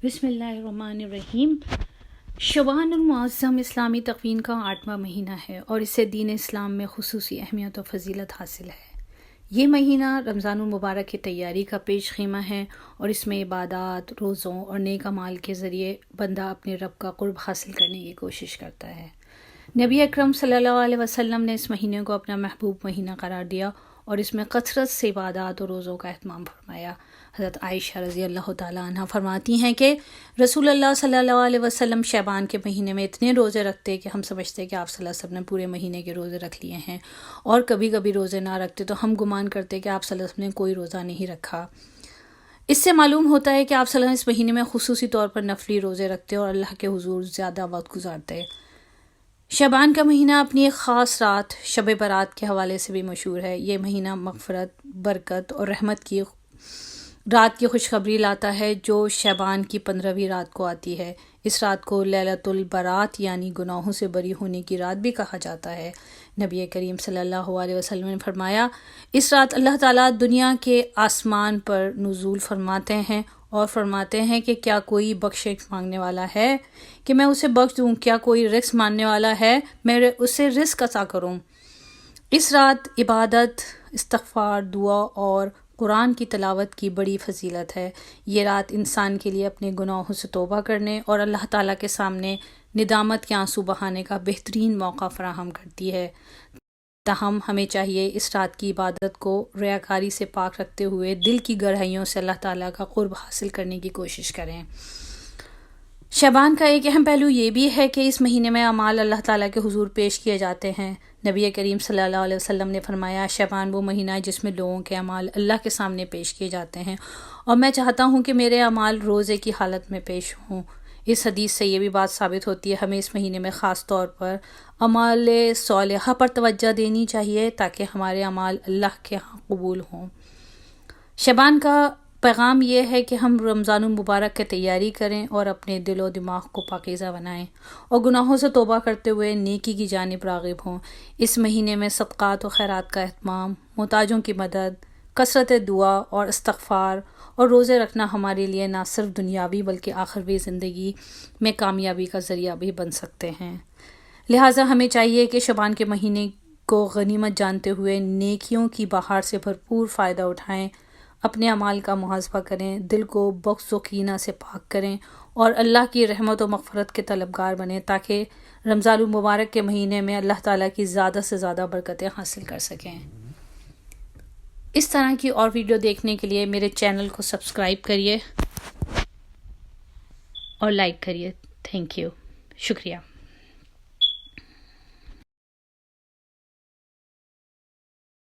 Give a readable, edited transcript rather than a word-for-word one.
بسم اللہ الرحمن الرحیم۔ شعبان المعظم اسلامی تقویم کا 8واں مہینہ ہے اور اسے دین اسلام میں خصوصی اہمیت و فضیلت حاصل ہے۔ یہ مہینہ رمضان المبارک کی تیاری کا پیش خیمہ ہے اور اس میں عبادات، روزوں اور نیک اعمال کے ذریعے بندہ اپنے رب کا قرب حاصل کرنے کی کوشش کرتا ہے۔ نبی اکرم صلی اللہ علیہ وسلم نے اس مہینے کو اپنا محبوب مہینہ قرار دیا اور اس میں کثرت سے عبادات اور روزوں کا اہتمام فرمایا۔ حضرت عائشہ رضی اللہ تعالیٰ عنہ فرماتی ہیں کہ رسول اللہ صلی اللہ علیہ وسلم شعبان کے مہینے میں اتنے روزے رکھتے کہ ہم سمجھتے کہ آپ صلی اللہ علیہ وسلم نے پورے مہینے کے روزے رکھ لیے ہیں، اور کبھی کبھی روزے نہ رکھتے تو ہم گمان کرتے کہ آپ صلی اللہ علیہ وسلم نے کوئی روزہ نہیں رکھا۔ اس سے معلوم ہوتا ہے کہ آپ صلی اللہ علیہ وسلم اس مہینے میں خصوصی طور پر نفلی روزے رکھتے اور اللہ کے حضور زیادہ وقت گزارتے۔ شعبان کا مہینہ اپنی ایک خاص رات شب برات کے حوالے سے بھی مشہور ہے۔ یہ مہینہ مغفرت، برکت اور رحمت کی رات کی خوشخبری لاتا ہے جو شعبان کی 15ویں رات کو آتی ہے۔ اس رات کو لیلۃ البرات یعنی گناہوں سے بری ہونے کی رات بھی کہا جاتا ہے۔ نبی کریم صلی اللہ علیہ وسلم نے فرمایا، اس رات اللہ تعالیٰ دنیا کے آسمان پر نزول فرماتے ہیں اور فرماتے ہیں کہ کیا کوئی بخشش مانگنے والا ہے کہ میں اسے بخش دوں، کیا کوئی رزق مانگنے والا ہے میں اسے رزق عطا کروں۔ اس رات عبادت، استغفار، دعا اور قرآن کی تلاوت کی بڑی فضیلت ہے۔ یہ رات انسان کے لیے اپنے گناہوں سے توبہ کرنے اور اللہ تعالیٰ کے سامنے ندامت کے آنسو بہانے کا بہترین موقع فراہم کرتی ہے۔ تاہم ہمیں چاہیے اس رات کی عبادت کو ریاکاری سے پاک رکھتے ہوئے دل کی گہرائیوں سے اللہ تعالیٰ کا قرب حاصل کرنے کی کوشش کریں۔ شعبان کا ایک اہم پہلو یہ بھی ہے کہ اس مہینے میں اعمال اللہ تعالیٰ کے حضور پیش کیے جاتے ہیں۔ نبی کریم صلی اللہ علیہ وسلم نے فرمایا، شعبان وہ مہینہ ہے جس میں لوگوں کے اعمال اللہ کے سامنے پیش کیے جاتے ہیں اور میں چاہتا ہوں کہ میرے اعمال روزے کی حالت میں پیش ہوں۔ اس حدیث سے یہ بھی بات ثابت ہوتی ہے ہمیں اس مہینے میں خاص طور پر اعمال صالحہ پر توجہ دینی چاہیے تاکہ ہمارے اعمال اللہ کے ہاں قبول ہوں۔ شعبان کا پیغام یہ ہے کہ ہم رمضان المبارک کی تیاری کریں اور اپنے دل و دماغ کو پاکیزہ بنائیں اور گناہوں سے توبہ کرتے ہوئے نیکی کی جانب راغب ہوں۔ اس مہینے میں صدقات و خیرات کا اہتمام، محتاجوں کی مدد، کثرت دعا اور استغفار اور روزے رکھنا ہمارے لیے نہ صرف دنیاوی بلکہ آخروی زندگی میں کامیابی کا ذریعہ بھی بن سکتے ہیں۔ لہٰذا ہمیں چاہیے کہ شعبان کے مہینے کو غنیمت جانتے ہوئے نیکیوں کی بہار سے بھرپور فائدہ اٹھائیں، اپنے اعمال کا محاسبہ کریں، دل کو بغض و کینہ سے پاک کریں اور اللہ کی رحمت و مغفرت کے طلبگار بنیں تاکہ رمضان المبارک کے مہینے میں اللہ تعالیٰ کی زیادہ سے زیادہ برکتیں حاصل کر سکیں۔ اس طرح کی اور ویڈیو دیکھنے کے لیے میرے چینل کو سبسکرائب کریے اور لائک کریے۔ تھینک یو، شکریہ۔